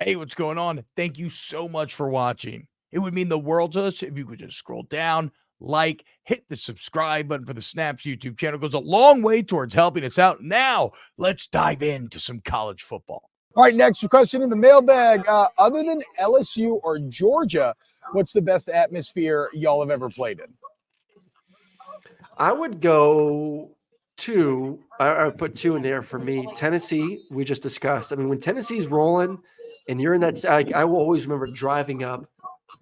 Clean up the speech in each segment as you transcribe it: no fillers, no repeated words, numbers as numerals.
Hey, what's going on? Thank you so much for watching. It would mean the world to us if you could just scroll down, like, hit the subscribe button for the Snaps YouTube channel. It goes a long way towards helping us out. Now, let's dive into some college football. All right, next question in the mailbag. Other than LSU or Georgia, what's the best atmosphere y'all have ever played in? I would go I would put two in there for me. Tennessee, we just discussed. I mean, when Tennessee's rolling and you're in that, I will always remember driving up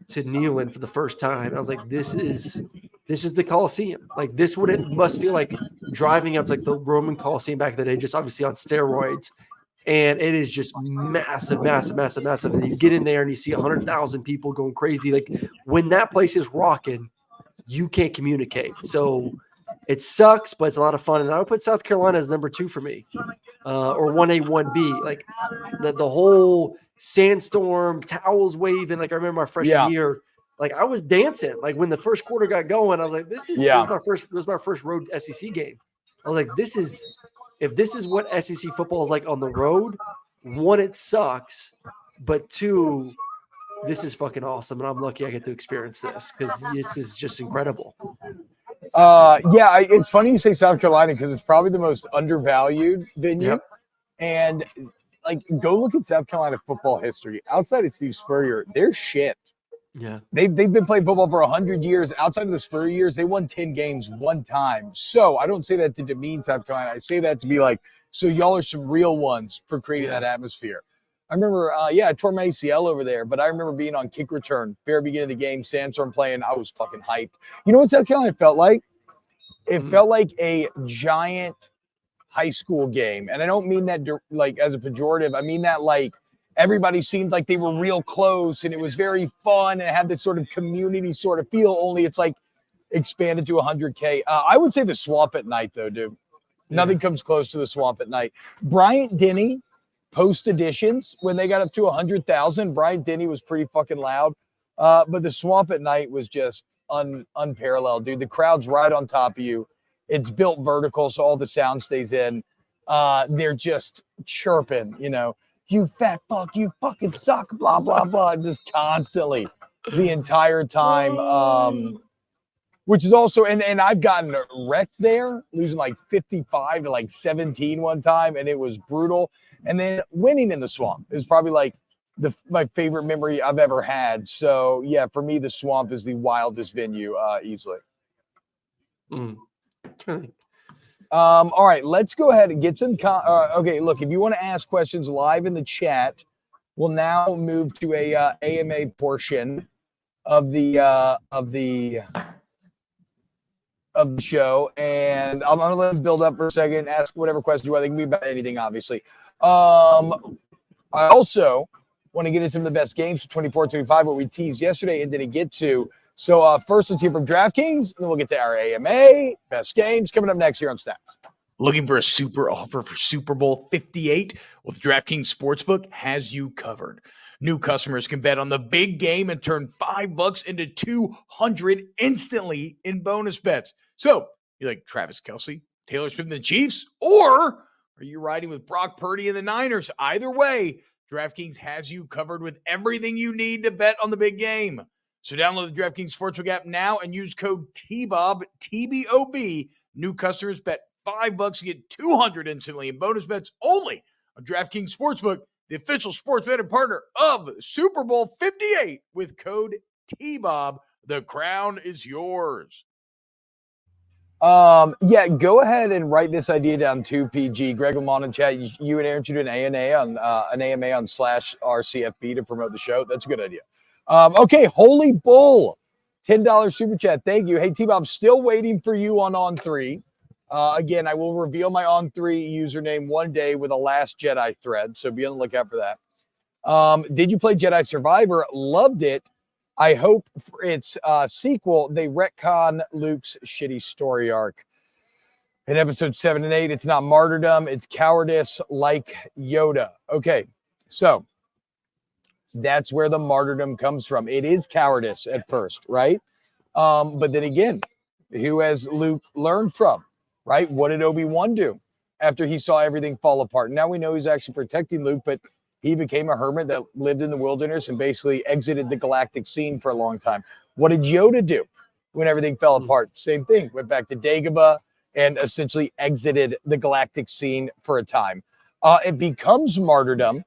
to Neyland for the first time. I was like, this is the Coliseum. Like, this what it must feel like driving up to like the Roman Coliseum back in the day, just obviously on steroids. And it is just massive, massive, massive, massive. And you get in there and you see 100,000 people going crazy. Like, when that place is rocking, you can't communicate. So it sucks, but it's a lot of fun. And I would put South Carolina as number 2 for me, or 1A, 1B. Like the whole sandstorm, towels waving. Like I remember my freshman year, like I was dancing. Like when the first quarter got going, I was like, this was my first road SEC game. I was like, if this is what SEC football is like on the road, 1, it sucks, but 2, this is fucking awesome, and I'm lucky I get to experience this because this is just incredible. It's funny you say South Carolina because it's probably the most undervalued venue. Yep. And like, go look at South Carolina football history. Outside of Steve Spurrier, they're shit. Yeah, they've been playing football for 100 years. Outside of the Spurrier years, they won 10 games one time. So I don't say that to demean South Carolina. I say that to be like, so y'all are some real ones for creating that atmosphere. I remember, I tore my ACL over there, but I remember being on kick return, very beginning of the game, sandstorm playing. I was fucking hyped. You know what South Carolina felt like? It felt like a giant high school game. And I don't mean that like as a pejorative. I mean that like everybody seemed like they were real close and it was very fun and it had this sort of community sort of feel, only it's like expanded to 100K. I would say the Swamp at night, though, dude. Nothing comes close to the Swamp at night. Bryant Denny, post editions, when they got up to 100,000, Bryant Denny was pretty fucking loud. But the Swamp at night was just unparalleled, dude. The crowd's right on top of you. It's built vertical, so all the sound stays in. They're just chirping, you fat fuck, you fucking suck, blah, blah, blah, just constantly the entire time. Which is also, and I've gotten wrecked there, losing like 55 to like 17 one time, and it was brutal. And then winning in the Swamp is probably like my favorite memory I've ever had. So yeah, for me, the Swamp is the wildest venue, easily. All right, let's go ahead and get some. Okay, look, if you want to ask questions live in the chat, we'll now move to a AMA portion of the show, and I'm gonna let them build up for a second. Ask whatever questions you want. They can be about anything, obviously. I also want to get into some of the best games for 24-25, what we teased yesterday and didn't get to. So first, let's hear from DraftKings, and then we'll get to our AMA best games coming up next here on Snaps. Looking for a super offer for Super Bowl 58? Well, the DraftKings Sportsbook has you covered. New customers can bet on the big game and turn $5 into $200 instantly in bonus bets. So, you like Travis Kelce, Taylor Swift and the Chiefs, or are you riding with Brock Purdy and the Niners? Either way, DraftKings has you covered with everything you need to bet on the big game. So download the DraftKings Sportsbook app now and use code T-Bob, T-B-O-B. New customers bet $5 to get $200 instantly in bonus bets only on DraftKings Sportsbook, the official sports betting partner of Super Bowl 58. With code T-Bob, the crown is yours. Go ahead and write this idea down too, PG. Greg Lamont in chat. You and Aaron should do an AMA on /RCFB to promote the show. That's a good idea. Okay, Holy Bull, $10 super chat. Thank you. Hey, T-Bob, still waiting for you on 3. Again, I will reveal my On3 username one day with a Last Jedi thread, so be on the lookout for that. Did you play Jedi Survivor? Loved it. I hope for its sequel, they retcon Luke's shitty story arc. In episode 7 and 8, it's not martyrdom, it's cowardice like Yoda. Okay, so that's where the martyrdom comes from. It is cowardice at first, right? But then again, who has Luke learned from, right? What did Obi-Wan do after he saw everything fall apart? Now we know he's actually protecting Luke, but He became a hermit that lived in the wilderness and basically exited the galactic scene for a long time. What did Yoda do when everything fell apart? Same thing. Went back to Dagobah and essentially exited the galactic scene for a time. It becomes martyrdom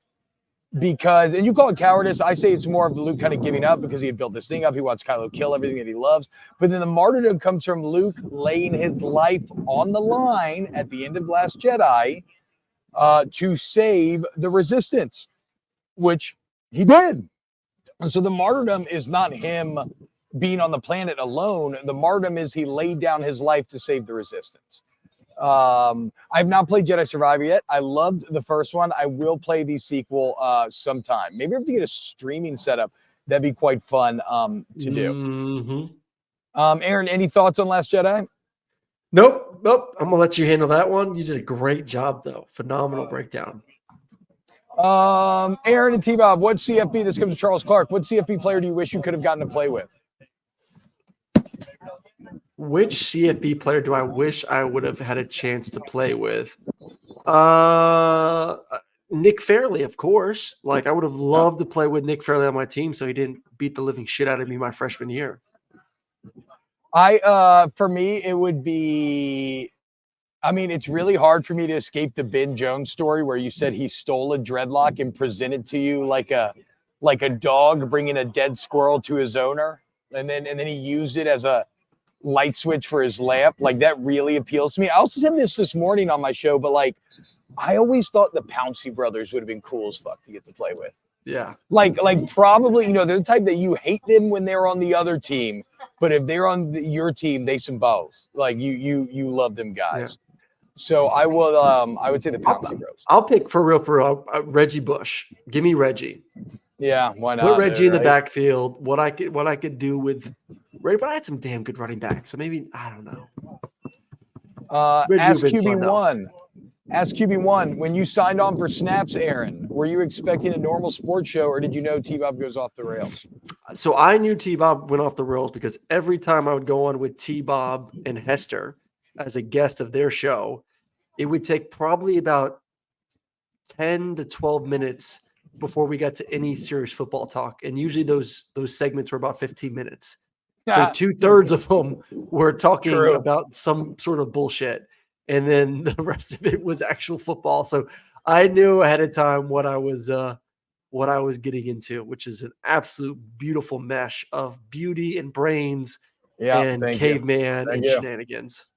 because, and you call it cowardice, I say it's more of Luke kind of giving up because he had built this thing up. He wants Kylo to kill everything that he loves. But then the martyrdom comes from Luke laying his life on the line at the end of Last Jedi to save the Resistance, which he did. And so the martyrdom is not him being on the planet alone. The martyrdom is he laid down his life to save the Resistance. I've not played Jedi Survivor yet. I loved the first one. I will play the sequel sometime. Maybe I have to get a streaming setup. That'd be quite fun to do. Aaron, any thoughts on Last Jedi? Nope. I'm gonna let you handle that one. You did a great job, though. Phenomenal breakdown. Aaron and T-Bob, what CFP? This comes to Charles Clark. What CFP player do you wish you could have gotten to play with? Which CFP player do I wish I would have had a chance to play with? Nick Fairley, of course. Like, I would have loved to play with Nick Fairley on my team so he didn't beat the living shit out of me my freshman year. For me, it would be, I mean, it's really hard for me to escape the Ben Jones story where you said he stole a dreadlock and presented to you like a dog bringing a dead squirrel to his owner. And then he used it as a light switch for his lamp. Like, that really appeals to me. I also said this morning on my show, but like, I always thought the Pouncey brothers would have been cool as fuck to get to play with. Yeah. Like probably, they're the type that you hate them when they're on the other team, but if they're on your team, they some balls. Like you love them guys. Yeah. So I would say the Pouncey bros. I'll pick for real, Reggie Bush. Give me Reggie. Yeah, why not? Put Reggie in the backfield. What I could do with Reggie, but I had some damn good running backs. So maybe I don't know. Ask QB1. Ask QB1, when you signed on for snaps, Aaron, were you expecting a normal sports show or did you know T-Bob goes off the rails? So I knew T-Bob went off the rails because every time I would go on with T-Bob and Hester as a guest of their show, it would take probably about 10 to 12 minutes before we got to any serious football talk. And usually those segments were about 15 minutes. So 2/3 of them were talking about some sort of bullshit. And then the rest of it was actual football. So I knew ahead of time what I was getting into, which is an absolute beautiful mesh of beauty and brains and caveman and shenanigans.